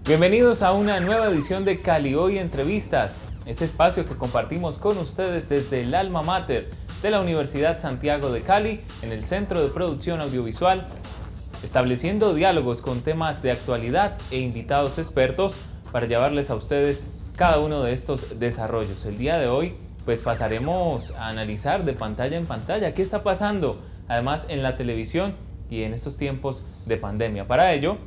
Bienvenidos a una nueva edición de Cali Hoy Entrevistas, este espacio que compartimos con ustedes desde el alma mater de la Universidad Santiago de Cali, en el Centro de Producción Audiovisual, estableciendo diálogos con temas de actualidad e invitados expertos para llevarles a ustedes cada uno de estos desarrollos. El día de hoy, pues pasaremos a analizar de pantalla en pantalla qué está pasando, además en la televisión y en estos tiempos de pandemia. Para ello,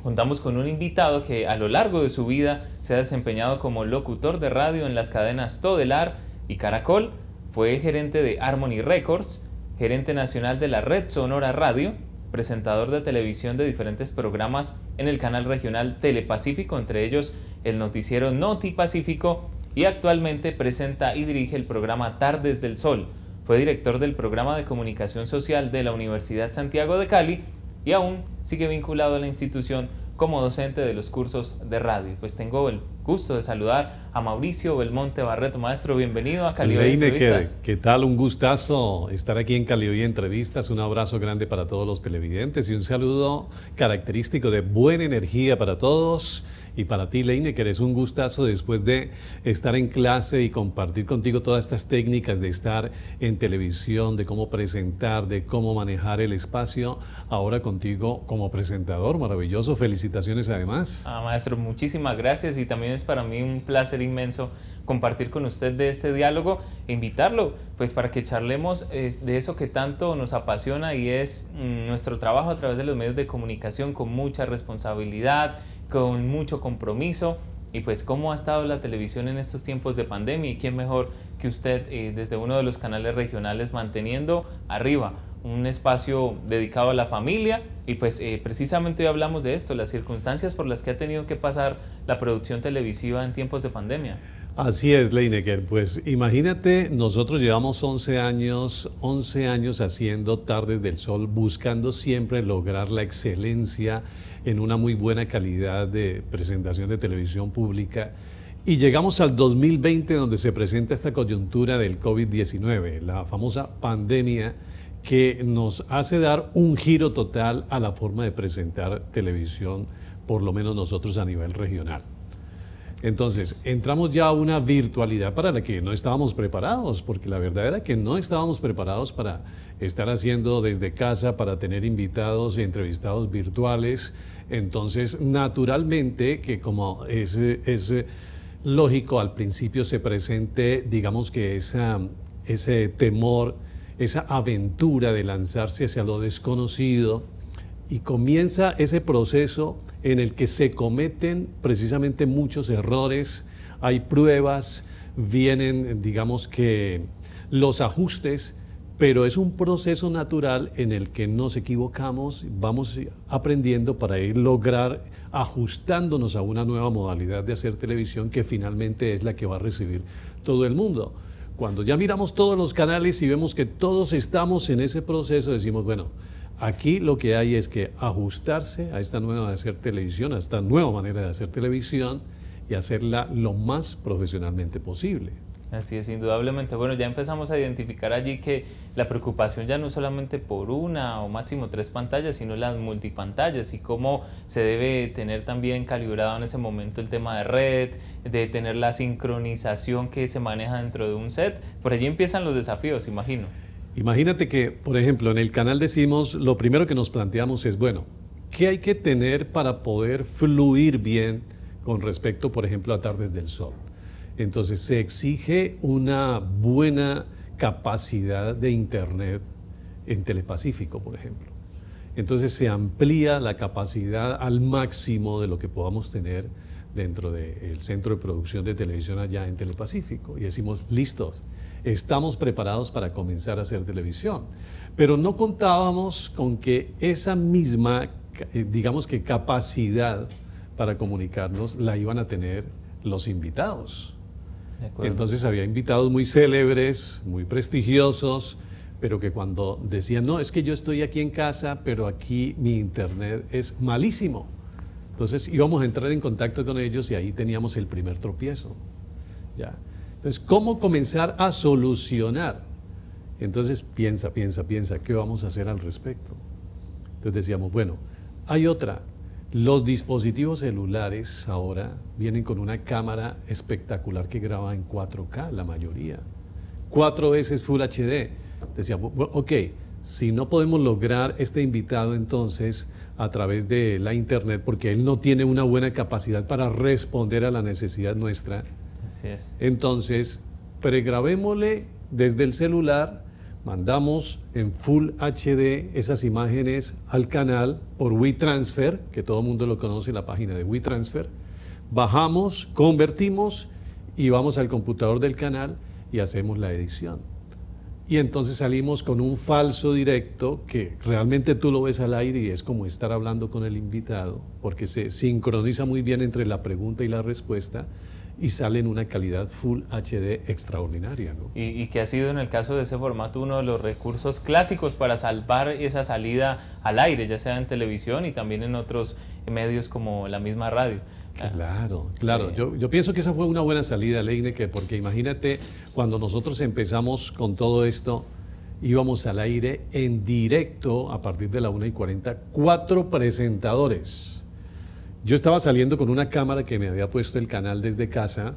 contamos con un invitado que a lo largo de su vida se ha desempeñado como locutor de radio en las cadenas Todelar y Caracol, fue gerente de Harmony Records, gerente nacional de la Red Sonora Radio, presentador de televisión de diferentes programas en el canal regional Telepacífico, entre ellos el noticiero Noti Pacífico, y actualmente presenta y dirige el programa Tardes del Sol. Fue director del programa de comunicación social de la Universidad Santiago de Cali y aún sigue vinculado a la institución como docente de los cursos de radio. Pues tengo el gusto de saludar a Mauricio Belmonte Barreto. Maestro, bienvenido a Cali Hoy Entrevistas. ¿Qué tal? Un gustazo estar aquí en Cali Hoy Entrevistas. Un abrazo grande para todos los televidentes y un saludo característico de buena energía para todos. Y para ti, Leinecker, es un gustazo después de estar en clase y compartir contigo todas estas técnicas de estar en televisión, de cómo presentar, de cómo manejar el espacio. Ahora contigo como presentador, maravilloso. Felicitaciones además. Maestro, muchísimas gracias y también es para mí un placer inmenso compartir con usted de este diálogo e invitarlo pues para que charlemos de eso que tanto nos apasiona y es nuestro trabajo a través de los medios de comunicación con mucha responsabilidad, con mucho compromiso, y pues cómo ha estado la televisión en estos tiempos de pandemia y quién mejor que usted desde uno de los canales regionales manteniendo arriba un espacio dedicado a la familia. Y pues precisamente hoy hablamos de esto, las circunstancias por las que ha tenido que pasar la producción televisiva en tiempos de pandemia. Así es, Leinecker. Pues imagínate, nosotros llevamos 11 años haciendo Tardes del Sol, buscando siempre lograr la excelencia en una muy buena calidad de presentación de televisión pública. Y llegamos al 2020, donde se presenta esta coyuntura del COVID-19, la famosa pandemia que nos hace dar un giro total a la forma de presentar televisión, por lo menos nosotros a nivel regional. Entonces, entramos ya a una virtualidad para la que no estábamos preparados, porque la verdad era que no estábamos preparados para estar haciendo desde casa, para tener invitados y entrevistados virtuales. Entonces, naturalmente, que como es lógico, al principio se presente, digamos que ese temor, esa aventura de lanzarse hacia lo desconocido, y comienza ese proceso en el que se cometen precisamente muchos errores, hay pruebas, vienen, digamos que, los ajustes, pero es un proceso natural en el que nos equivocamos, vamos aprendiendo para lograr ajustándonos a una nueva modalidad de hacer televisión que finalmente es la que va a recibir todo el mundo. Cuando ya miramos todos los canales y vemos que todos estamos en ese proceso, decimos, bueno, aquí lo que hay es que ajustarse a esta nueva de hacer televisión, a esta nueva manera de hacer televisión y hacerla lo más profesionalmente posible. Así es, indudablemente. Bueno, ya empezamos a identificar allí que la preocupación ya no es solamente por una o máximo 3 pantallas, sino las multipantallas y cómo se debe tener también calibrado en ese momento el tema de red, de tener la sincronización que se maneja dentro de un set. Por allí empiezan los desafíos, imagino. Imagínate que, por ejemplo, en el canal decimos, lo primero que nos planteamos es, bueno, ¿qué hay que tener para poder fluir bien con respecto, por ejemplo, a Tardes del Sol? Entonces, se exige una buena capacidad de Internet en Telepacífico, por ejemplo. Entonces, se amplía la capacidad al máximo de lo que podamos tener dentro del centro de producción de televisión allá en Telepacífico. Y decimos, listos. Estamos preparados para comenzar a hacer televisión, pero no contábamos con que esa misma, digamos que capacidad para comunicarnos la iban a tener los invitados. Entonces había invitados muy célebres, muy prestigiosos, pero que cuando decían, no, es que yo estoy aquí en casa, pero aquí mi internet es malísimo. Entonces íbamos a entrar en contacto con ellos y ahí teníamos el primer tropiezo. ¿Ya? Entonces, ¿cómo comenzar a solucionar? Entonces, piensa, ¿qué vamos a hacer al respecto? Entonces decíamos, bueno, hay otra, Los dispositivos celulares ahora vienen con una cámara espectacular que graba en 4K, la mayoría. 4 veces Full HD. Decía, ok, si no podemos lograr este invitado entonces a través de la internet, porque él no tiene una buena capacidad para responder a la necesidad nuestra, Así es. entonces pregrabémosle desde el celular, mandamos en Full HD esas imágenes al canal por WeTransfer, que todo el mundo lo conoce, la página de WeTransfer, bajamos, convertimos y vamos al computador del canal y hacemos la edición. Y entonces salimos con un falso directo que realmente tú lo ves al aire y es como estar hablando con el invitado, porque se sincroniza muy bien entre la pregunta y la respuesta y sale en una calidad Full HD extraordinaria, ¿no? Y que ha sido en el caso de ese formato uno de los recursos clásicos para salvar esa salida al aire, ya sea en televisión y también en otros medios como la misma radio. Claro, claro. Yo pienso que esa fue una buena salida, Leinecker, porque imagínate, cuando nosotros empezamos con todo esto, íbamos al aire en directo a partir de la 1:40, 4 presentadores. Yo estaba saliendo con una cámara que me había puesto el canal desde casa,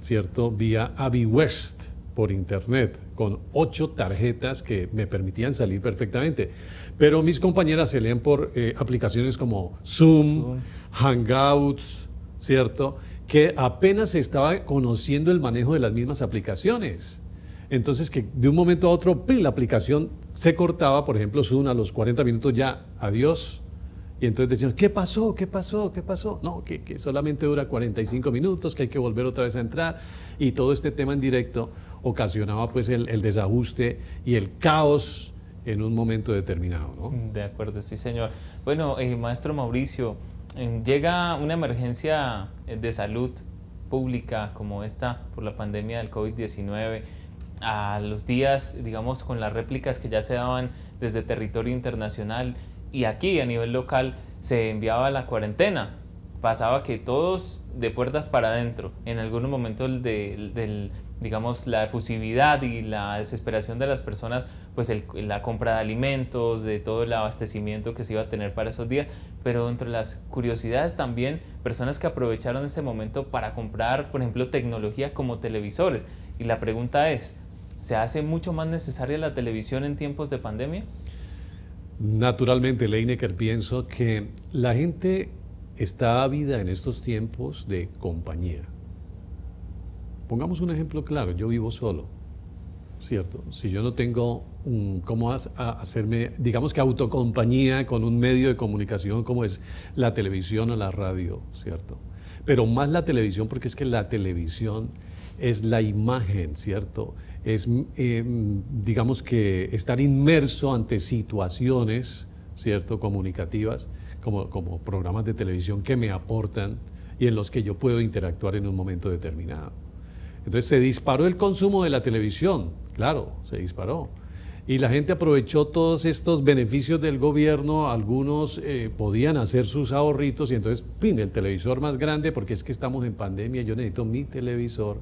¿cierto? Vía AviWest por internet, con 8 tarjetas que me permitían salir perfectamente. Pero mis compañeras se leen por aplicaciones como Zoom, Hangouts, ¿cierto? Que apenas se estaba conociendo el manejo de las mismas aplicaciones. Entonces, que de un momento a otro, ¡pim!, la aplicación se cortaba, por ejemplo, Zoom a los 40 minutos ya, adiós. Y entonces decían, ¿qué pasó? ¿Qué pasó? ¿Qué pasó? No, que solamente dura 45 minutos, que hay que volver otra vez a entrar. Y todo este tema en directo ocasionaba pues el desajuste y el caos en un momento determinado, ¿no? De acuerdo, sí, señor. Bueno, maestro Mauricio, llega una emergencia de salud pública como esta por la pandemia del COVID-19 a los días, digamos, con las réplicas que ya se daban desde territorio internacional. Y aquí a nivel local se enviaba la cuarentena. Pasaba que todos de puertas para adentro. En algunos momentos digamos, la efusividad y la desesperación de las personas, pues la compra de alimentos, de todo el abastecimiento que se iba a tener para esos días. Pero entre las curiosidades también, personas que aprovecharon ese momento para comprar, por ejemplo, tecnología como televisores. Y la pregunta es, ¿se hace mucho más necesaria la televisión en tiempos de pandemia? Naturalmente, Leinecker, pienso que la gente está ávida en estos tiempos de compañía. Pongamos un ejemplo claro, yo vivo solo, ¿cierto? Si yo no tengo cómo hacerme, digamos que autocompañía con un medio de comunicación como es la televisión o la radio, ¿cierto? Pero más la televisión, porque es que la televisión es la imagen, ¿cierto? Es, digamos que estar inmerso ante situaciones, ¿cierto?, comunicativas, como programas de televisión que me aportan y en los que yo puedo interactuar en un momento determinado. Entonces se disparó el consumo de la televisión, claro, se disparó. Y la gente aprovechó todos estos beneficios del gobierno, algunos podían hacer sus ahorritos y entonces, ¡pin!, el televisor más grande, porque es que estamos en pandemia, yo necesito mi televisor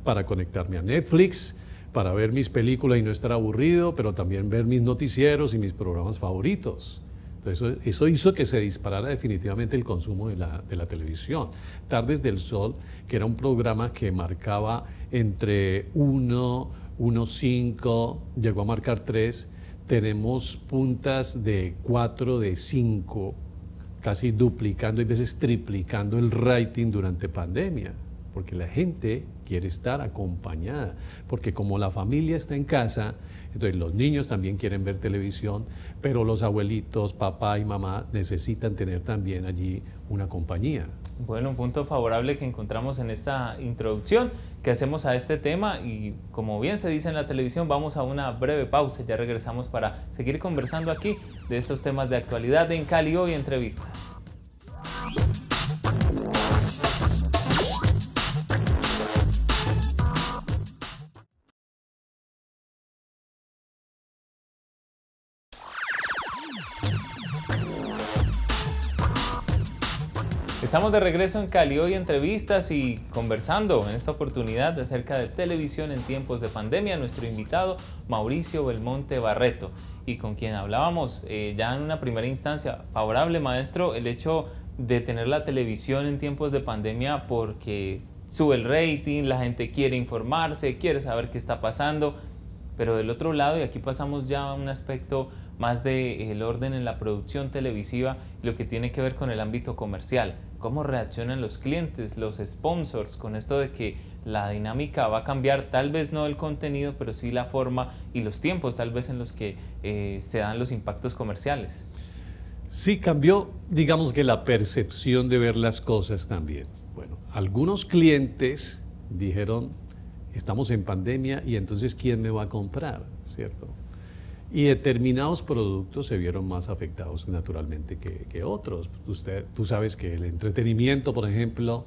para conectarme a Netflix, para ver mis películas y no estar aburrido, pero también ver mis noticieros y mis programas favoritos. Entonces eso hizo que se disparara definitivamente el consumo de la televisión. Tardes del Sol, que era un programa que marcaba entre 1, 1.5, llegó a marcar 3, tenemos puntas de 4, de 5, casi duplicando y a veces triplicando el rating durante pandemia, porque la gente quiere estar acompañada, porque como la familia está en casa, entonces los niños también quieren ver televisión, pero los abuelitos, papá y mamá necesitan tener también allí una compañía. Bueno, un punto favorable que encontramos en esta introducción que hacemos a este tema y como bien se dice en la televisión, vamos a una breve pausa, ya regresamos para seguir conversando aquí de estos temas de actualidad en Cali Hoy Entrevistas. Estamos de regreso en Cali Hoy Entrevistas y conversando en esta oportunidad acerca de televisión en tiempos de pandemia. Nuestro invitado Mauricio Belmonte Barreto, y con quien hablábamos ya en una primera instancia favorable, maestro, el hecho de tener la televisión en tiempos de pandemia porque sube el rating, la gente quiere informarse, quiere saber qué está pasando, pero del otro lado, y aquí pasamos ya a un aspecto más del orden en la producción televisiva, lo que tiene que ver con el ámbito comercial, cómo reaccionan los clientes, los sponsors, con esto de que la dinámica va a cambiar, tal vez no el contenido, pero sí la forma y los tiempos tal vez en los que se dan los impactos comerciales. Sí, cambió, digamos que la percepción de ver las cosas también. Bueno, algunos clientes dijeron, estamos en pandemia y entonces ¿quién me va a comprar? ¿Cierto? Y determinados productos se vieron más afectados naturalmente que otros. Tú sabes que el entretenimiento, por ejemplo,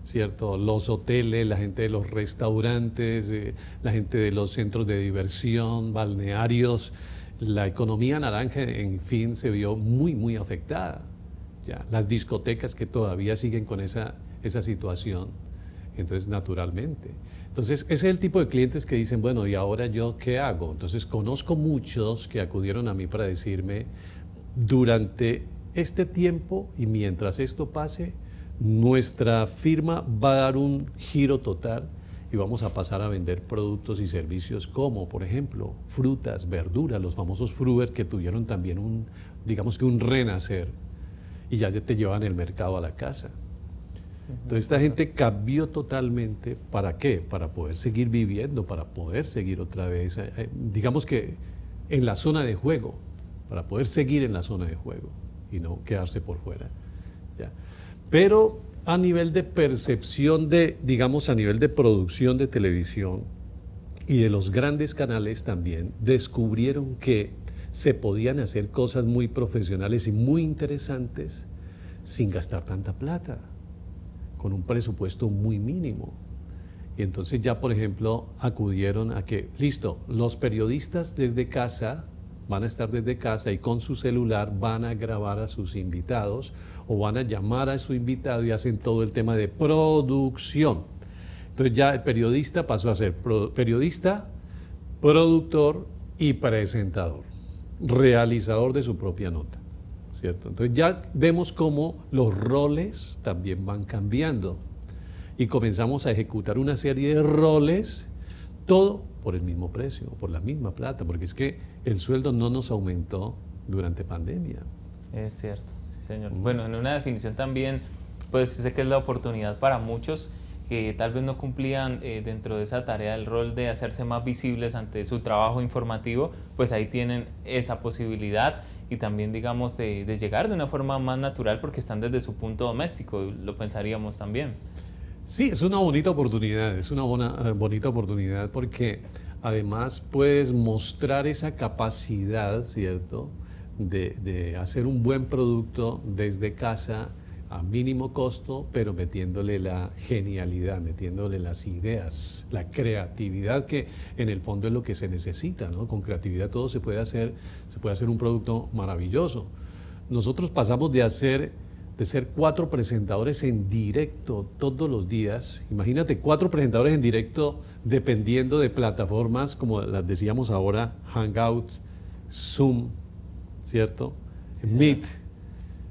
¿cierto? Los hoteles, la gente de los restaurantes, la gente de los centros de diversión, balnearios, la economía naranja, en fin, se vio muy afectada. Ya, las discotecas que todavía siguen con esa situación, entonces naturalmente. Entonces ese es el tipo de clientes que dicen, bueno, ¿y ahora yo qué hago? Entonces conozco muchos que acudieron a mí para decirme, durante este tiempo y mientras esto pase, nuestra firma va a dar un giro total y vamos a pasar a vender productos y servicios como, por ejemplo, frutas, verduras, los famosos Fruver que tuvieron también digamos que un renacer y ya te llevan el mercado a la casa. Entonces esta gente cambió totalmente, ¿para qué? Para poder seguir viviendo, para poder seguir otra vez, digamos que en la zona de juego, para poder seguir en la zona de juego y no quedarse por fuera. ¿Ya? Pero a nivel de percepción digamos a nivel de producción de televisión y de los grandes canales también, descubrieron que se podían hacer cosas muy profesionales y muy interesantes sin gastar tanta plata, con un presupuesto muy mínimo. Y entonces ya, por ejemplo, acudieron a que, listo, los periodistas desde casa van a estar desde casa y con su celular van a grabar a sus invitados o van a llamar a su invitado y hacen todo el tema de producción. Entonces ya el periodista pasó a ser periodista, productor y presentador, realizador de su propia nota. ¿Cierto? Entonces ya vemos cómo los roles también van cambiando y comenzamos a ejecutar una serie de roles, todo por el mismo precio, por la misma plata, porque es que el sueldo no nos aumentó durante pandemia. Es cierto, sí señor. Bueno, en una definición también, pues sé que es la oportunidad para muchos que tal vez no cumplían dentro de esa tarea el rol de hacerse más visibles ante su trabajo informativo, pues ahí tienen esa posibilidad y también digamos de llegar de una forma más natural porque están desde su punto doméstico, lo pensaríamos también. Sí, es una bonita oportunidad, es una bonita oportunidad porque además puedes mostrar esa capacidad, ¿cierto?, de hacer un buen producto desde casa a mínimo costo, pero metiéndole la genialidad, metiéndole las ideas, la creatividad que en el fondo es lo que se necesita, ¿no? Con creatividad todo se puede hacer un producto maravilloso. Nosotros pasamos de ser 4 presentadores en directo todos los días, imagínate 4 presentadores en directo dependiendo de plataformas como las decíamos ahora, Hangout, Zoom, ¿cierto? Sí, Meet.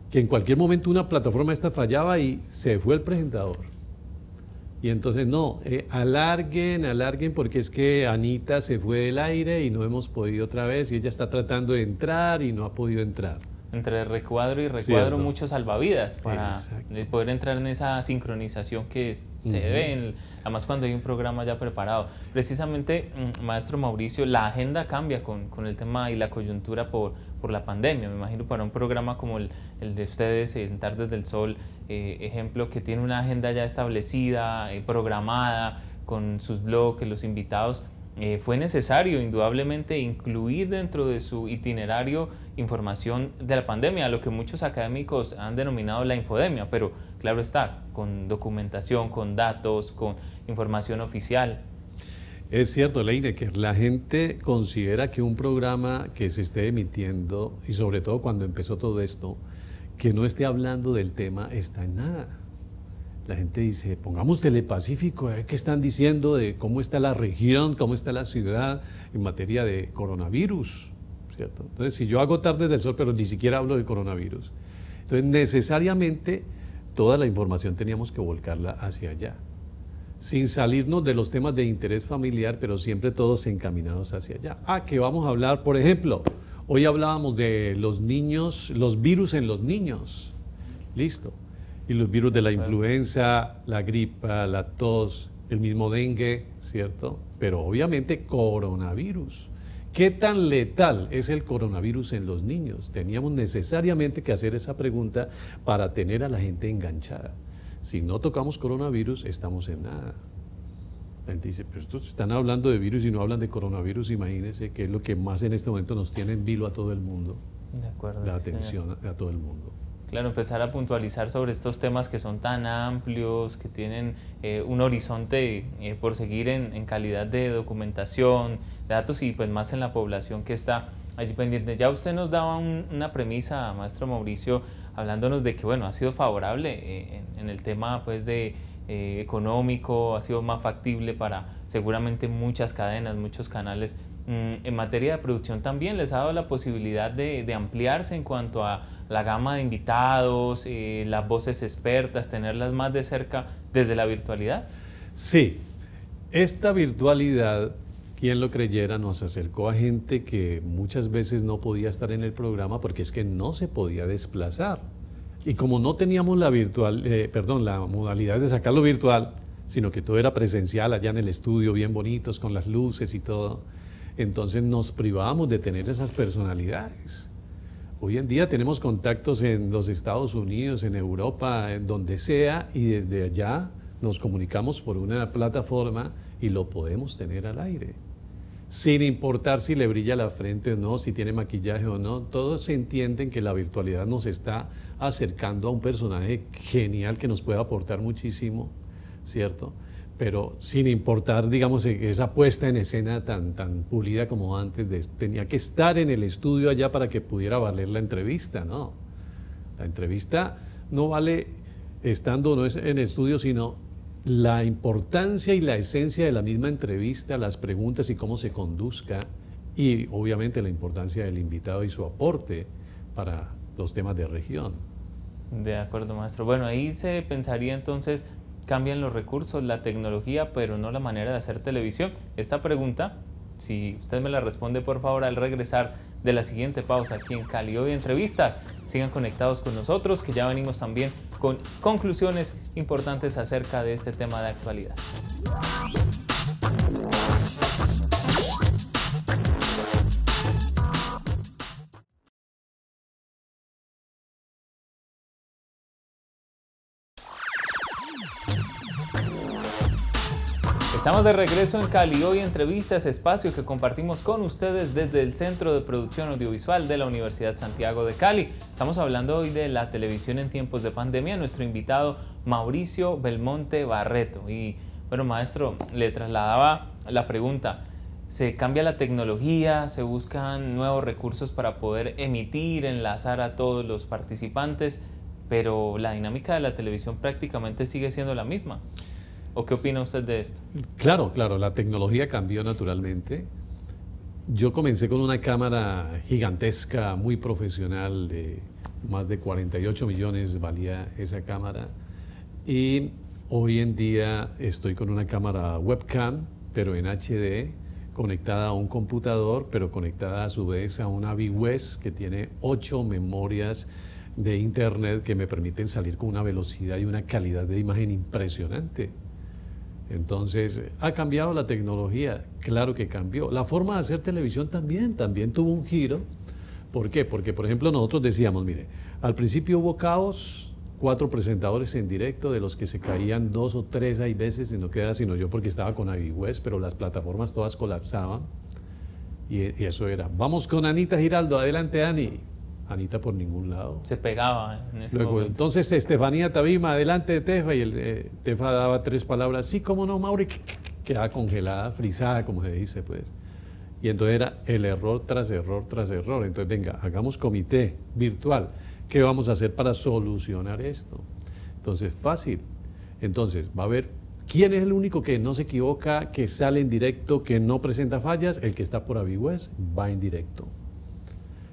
Que en cualquier momento una plataforma esta fallaba y se fue el presentador. Y entonces no, alarguen porque es que Anita se fue del aire y no hemos podido otra vez y ella está tratando de entrar y no ha podido entrar. Entre recuadro y recuadro muchos salvavidas para poder entrar en esa sincronización que se debe, además cuando hay un programa ya preparado. Precisamente, maestro Mauricio, la agenda cambia con el tema y la coyuntura por la pandemia. Me imagino para un programa como el de ustedes en Tardes del Sol, ejemplo, que tiene una agenda ya establecida, programada, con sus bloques, los invitados. Fue necesario indudablemente incluir dentro de su itinerario información de la pandemia, a lo que muchos académicos han denominado la infodemia, pero claro está, con documentación, con datos, con información oficial. Es cierto, Leinecker, la gente considera que un programa que se esté emitiendo, y sobre todo cuando empezó todo esto, que no esté hablando del tema, está en nada. La gente dice, pongamos Telepacífico, ¿qué están diciendo de cómo está la región, cómo está la ciudad en materia de coronavirus? ¿Cierto? Entonces, si yo hago Tardes del Sol, pero ni siquiera hablo del coronavirus, Entonces, necesariamente, toda la información teníamos que volcarla hacia allá, sin salirnos de los temas de interés familiar, pero siempre todos encaminados hacia allá. Que vamos a hablar, por ejemplo, hoy hablábamos de los niños, los virus en los niños. Listo. Y los virus de la influenza, la gripa, la tos, el mismo dengue, ¿cierto? Pero obviamente coronavirus. ¿Qué tan letal es el coronavirus en los niños? Teníamos necesariamente que hacer esa pregunta para tener a la gente enganchada. Si no tocamos coronavirus, estamos en nada. La gente dice, pero estos están hablando de virus y no hablan de coronavirus, imagínense que es lo que más en este momento nos tiene en vilo a todo el mundo. De acuerdo, la atención a todo el mundo. Claro, empezar a puntualizar sobre estos temas que son tan amplios, que tienen un horizonte por seguir en calidad de documentación, de datos y pues más en la población que está allí pendiente. Ya usted nos daba una premisa, maestro Mauricio, hablándonos de que bueno, ha sido favorable en el tema pues de económico, ha sido más factible para seguramente muchas cadenas, muchos canales. En materia de producción también les ha dado la posibilidad de ampliarse en cuanto a la gama de invitados, las voces expertas, tenerlas más de cerca desde la virtualidad. Sí, esta virtualidad, quien lo creyera, nos acercó a gente que muchas veces no podía estar en el programa porque es que no se podía desplazar. Y como no teníamos la modalidad de sacarlo virtual, sino que todo era presencial allá en el estudio, bien bonitos, con las luces y todo, entonces nos privábamos de tener esas personalidades. Hoy en día tenemos contactos en los Estados Unidos, en Europa, en donde sea, y desde allá nos comunicamos por una plataforma y lo podemos tener al aire. Sin importar si le brilla la frente o no, si tiene maquillaje o no, todos se entienden que la virtualidad nos está acercando a un personaje genial que nos puede aportar muchísimo, ¿cierto? Pero sin importar, digamos, esa puesta en escena tan pulida como antes, tenía que estar en el estudio allá para que pudiera valer la entrevista, ¿no? La entrevista no vale estando no es en el estudio, sino la importancia y la esencia de la misma entrevista, las preguntas y cómo se conduzca, y obviamente la importancia del invitado y su aporte para los temas de región. De acuerdo, maestro. Bueno, ahí se pensaría entonces, cambian los recursos, la tecnología, pero no la manera de hacer televisión. Esta pregunta, si usted me la responde, por favor, al regresar de la siguiente pausa aquí en Cali Hoy Entrevistas. Sigan conectados con nosotros, que ya venimos también con conclusiones importantes acerca de este tema de actualidad. Estamos de regreso en Cali Hoy Entrevistas, espacio que compartimos con ustedes desde el Centro de Producción Audiovisual de la Universidad Santiago de Cali. Estamos hablando hoy de la televisión en tiempos de pandemia. Nuestro invitado Mauricio Belmonte Barreto. Y bueno, maestro, le trasladaba la pregunta. ¿Se cambia la tecnología? ¿Se buscan nuevos recursos para poder emitir, enlazar a todos los participantes? Pero la dinámica de la televisión prácticamente sigue siendo la misma. ¿O qué opina usted de esto? Claro, la tecnología cambió naturalmente. Yo comencé con una cámara gigantesca, muy profesional, de más de 48 millones valía esa cámara. Y hoy en día estoy con una cámara webcam, pero en HD, conectada a un computador, pero conectada a su vez a una VWES que tiene 8 memorias de internet que me permiten salir con una velocidad y una calidad de imagen impresionante. Entonces, ¿ha cambiado la tecnología? Claro que cambió. La forma de hacer televisión también tuvo un giro. ¿Por qué? Porque, por ejemplo, nosotros decíamos, mire, al principio hubo caos, 4 presentadores en directo, de los que se caían 2 o 3 hay veces, y no queda sino yo porque estaba con AVIWES, pero las plataformas todas colapsaban. Y eso era, vamos con Anita Giraldo, adelante Ani. Anita por ningún lado. Se pegaba en ese Luego, momento. entonces Estefanía Tabima, adelante de Tefa, y Tefa daba 3 palabras, sí, cómo no, Mauri, quedaba congelada, frisada, como se dice, pues. Y entonces era el error tras error tras error. Entonces, venga, hagamos comité virtual. ¿Qué vamos a hacer para solucionar esto? Entonces, fácil. Entonces, va a haber, ¿quién es el único que no se equivoca, que sale en directo, que no presenta fallas? El que está por AVIWES va en directo.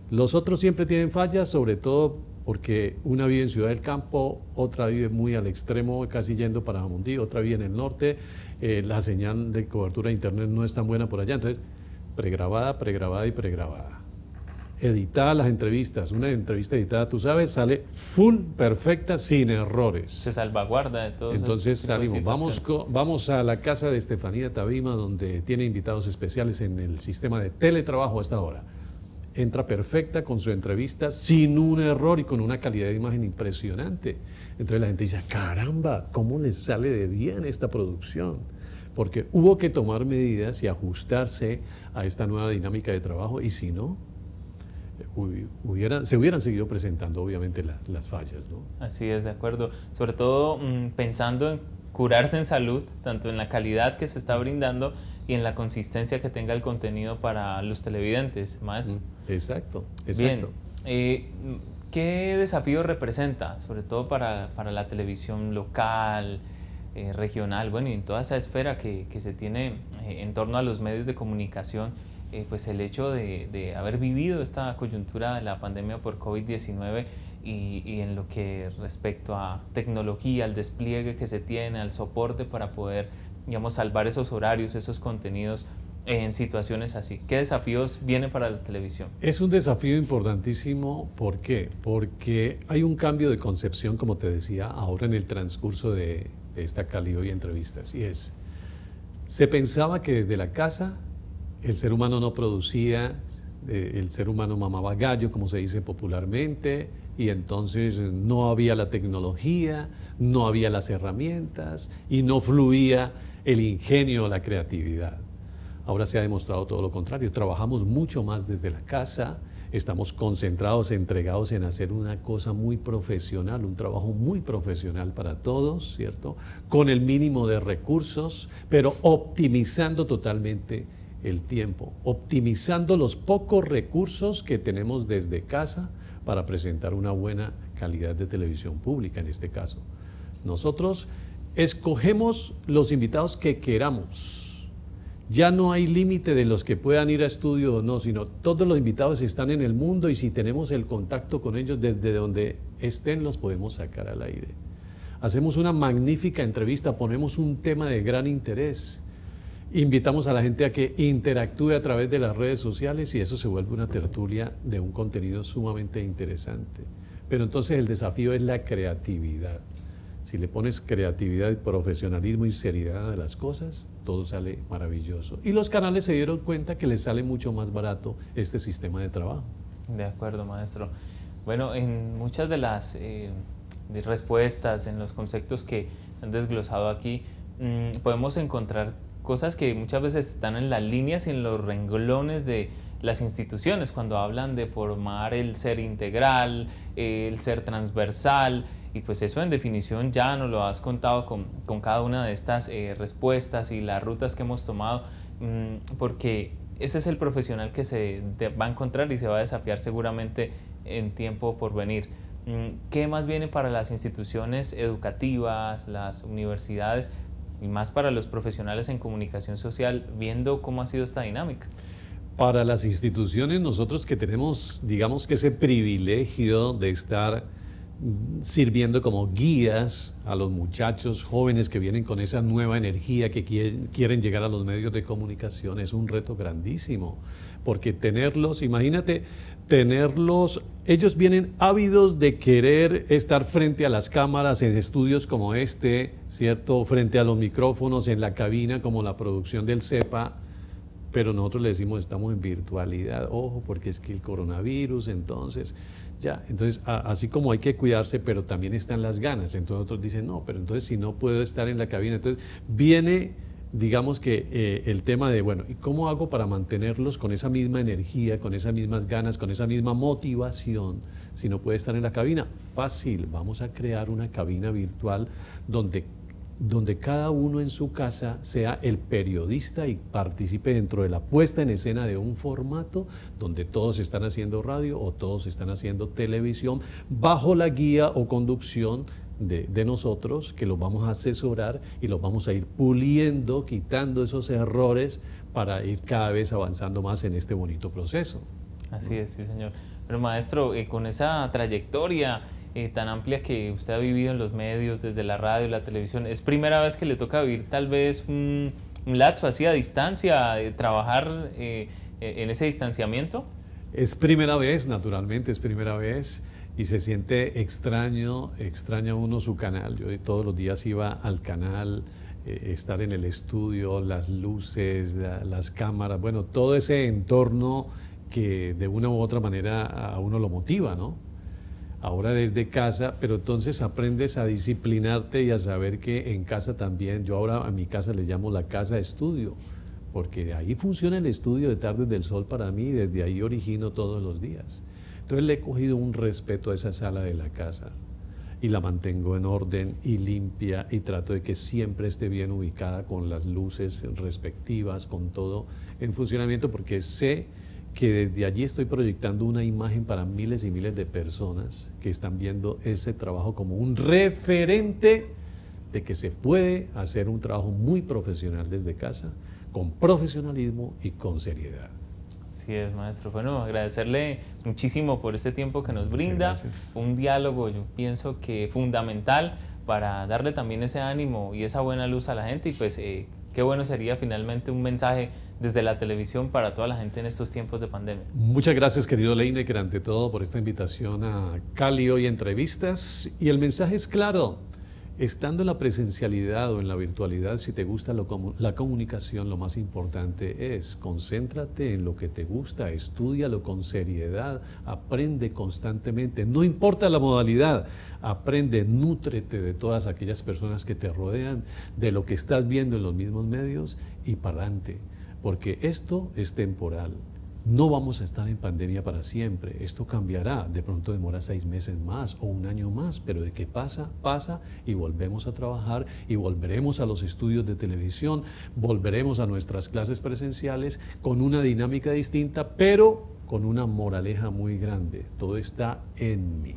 Los otros siempre tienen fallas, sobre todo porque una vive en Ciudad del Campo, otra vive muy al extremo, casi yendo para Jamundí, otra vive en el norte, la señal de cobertura de internet no es tan buena por allá, entonces pregrabada, pregrabada y pregrabada. Editada las entrevistas, una entrevista editada, tú sabes, sale full, perfecta, sin errores. Se salvaguarda de todo. Entonces salimos, vamos a la casa de Estefanía Tabima, donde tiene invitados especiales en el sistema de teletrabajo a esta hora. Entra perfecta con su entrevista, sin un error y con una calidad de imagen impresionante. Entonces la gente dice, caramba, ¿cómo les sale de bien esta producción? Porque hubo que tomar medidas y ajustarse a esta nueva dinámica de trabajo, y si no, se hubieran seguido presentando obviamente las fallas, ¿no? Así es, de acuerdo. Sobre todo pensando en curarse en salud, tanto en la calidad que se está brindando y en la consistencia que tenga el contenido para los televidentes, maestro. Exacto, exacto. Bien, ¿qué desafío representa, sobre todo para la televisión local, regional, bueno, y en toda esa esfera que se tiene en torno a los medios de comunicación? Pues el hecho de haber vivido esta coyuntura de la pandemia por COVID-19 y en lo que respecto a tecnología, al despliegue que se tiene, al soporte para poder, digamos, salvar esos horarios, esos contenidos en situaciones así. ¿Qué desafíos vienen para la televisión? Es un desafío importantísimo. ¿Por qué? Porque hay un cambio de concepción, como te decía, ahora en el transcurso de esta Cali Hoy Entrevistas, y se pensaba que desde la casa el ser humano no producía, el ser humano mamaba gallo, como se dice popularmente, y entonces no había la tecnología, no había las herramientas y no fluía el ingenio, la creatividad. Ahora se ha demostrado todo lo contrario, trabajamos mucho más desde la casa, estamos concentrados, entregados en hacer una cosa muy profesional, un trabajo muy profesional para todos, ¿cierto? Con el mínimo de recursos, pero optimizando totalmente el tiempo, optimizando los pocos recursos que tenemos desde casa para presentar una buena calidad de televisión pública en este caso. Nosotros escogemos los invitados que queramos. Ya no hay límite de los que puedan ir a estudio o no, sino todos los invitados están en el mundo y si tenemos el contacto con ellos desde donde estén, los podemos sacar al aire. Hacemos una magnífica entrevista, ponemos un tema de gran interés. Invitamos a la gente a que interactúe a través de las redes sociales y eso se vuelve una tertulia de un contenido sumamente interesante. Pero entonces el desafío es la creatividad. Si le pones creatividad, profesionalismo y seriedad a las cosas, todo sale maravilloso. Y los canales se dieron cuenta que les sale mucho más barato este sistema de trabajo. De acuerdo, maestro. Bueno, en muchas de las respuestas, en los conceptos que han desglosado aquí, podemos encontrar cosas que muchas veces están en las líneas y en los renglones de las instituciones, cuando hablan de formar el ser integral, el ser transversal, y pues eso en definición ya nos lo has contado con cada una de estas respuestas y las rutas que hemos tomado, porque ese es el profesional que se va a encontrar y se va a desafiar seguramente en tiempo por venir. ¿Qué más viene para las instituciones educativas, las universidades, y más para los profesionales en comunicación social, viendo cómo ha sido esta dinámica? Para las instituciones, nosotros que tenemos, digamos que ese privilegio de estar sirviendo como guías a los muchachos jóvenes que vienen con esa nueva energía, que quieren llegar a los medios de comunicación, es un reto grandísimo, porque tenerlos, imagínate, tenerlos, ellos vienen ávidos de querer estar frente a las cámaras en estudios como este, ¿cierto? Frente a los micrófonos, en la cabina como la producción del CEPA, pero nosotros le decimos estamos en virtualidad, ojo, porque es que el coronavirus, entonces, así como hay que cuidarse, pero también están las ganas, entonces otros dicen, no, pero entonces si no puedo estar en la cabina, entonces viene, digamos que el tema de, bueno, ¿y cómo hago para mantenerlos con esa misma energía, con esas mismas ganas, con esa misma motivación, si no puede estar en la cabina? Fácil, vamos a crear una cabina virtual donde cada uno en su casa sea el periodista y participe dentro de la puesta en escena de un formato donde todos están haciendo radio o todos están haciendo televisión bajo la guía o conducción de nosotros, que los vamos a asesorar y los vamos a ir puliendo, quitando esos errores para ir cada vez avanzando más en este bonito proceso. Así es, sí, señor. Pero maestro, con esa trayectoria tan amplia que usted ha vivido en los medios, desde la radio, la televisión, ¿es primera vez que le toca vivir tal vez un lapso así a distancia, trabajar en ese distanciamiento? Es primera vez, naturalmente, es primera vez y se siente extraño, extraña uno su canal. Yo todos los días iba al canal, estar en el estudio, las luces, las cámaras, bueno, todo ese entorno que de una u otra manera a uno lo motiva, ¿no? Ahora desde casa, pero entonces aprendes a disciplinarte y a saber que en casa también, yo ahora a mi casa le llamo la casa estudio, porque ahí funciona el estudio de Tardes del Sol para mí y desde ahí origino todos los días. Entonces le he cogido un respeto a esa sala de la casa y la mantengo en orden y limpia y trato de que siempre esté bien ubicada con las luces respectivas, con todo en funcionamiento, porque sé que desde allí estoy proyectando una imagen para miles y miles de personas que están viendo ese trabajo como un referente de que se puede hacer un trabajo muy profesional desde casa, con profesionalismo y con seriedad. Así es, maestro. Bueno, agradecerle muchísimo por este tiempo que nos brinda, un diálogo, yo pienso que fundamental para darle también ese ánimo y esa buena luz a la gente y pues qué bueno sería finalmente un mensaje desde la televisión para toda la gente en estos tiempos de pandemia. Muchas gracias, querido Leinecker, ante todo por esta invitación a Cali Hoy Entrevistas. Y el mensaje es claro, estando en la presencialidad o en la virtualidad, si te gusta la comunicación, lo más importante es concéntrate en lo que te gusta, estúdialo con seriedad, aprende constantemente, no importa la modalidad, aprende, nútrete de todas aquellas personas que te rodean, de lo que estás viendo en los mismos medios y para adelante, porque esto es temporal. No vamos a estar en pandemia para siempre, esto cambiará, de pronto demora 6 meses más o un año más, pero de que pasa, pasa y volvemos a trabajar y volveremos a los estudios de televisión, volveremos a nuestras clases presenciales con una dinámica distinta, pero con una moraleja muy grande, todo está en mí.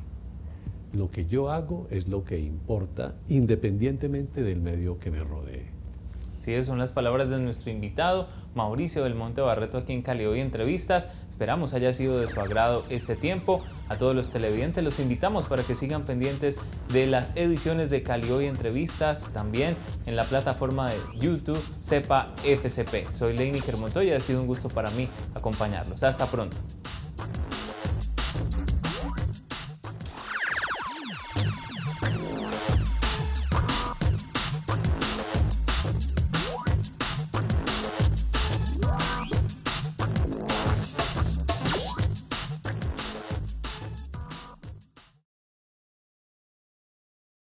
Lo que yo hago es lo que importa, independientemente del medio que me rodee. Sí, son las palabras de nuestro invitado, Mauricio Belmonte Barreto, aquí en Cali Hoy Entrevistas. Esperamos haya sido de su agrado este tiempo. A todos los televidentes los invitamos para que sigan pendientes de las ediciones de Cali Hoy Entrevistas, también en la plataforma de YouTube CEPA FCP. Soy Leinecker Montoya y ha sido un gusto para mí acompañarlos. Hasta pronto.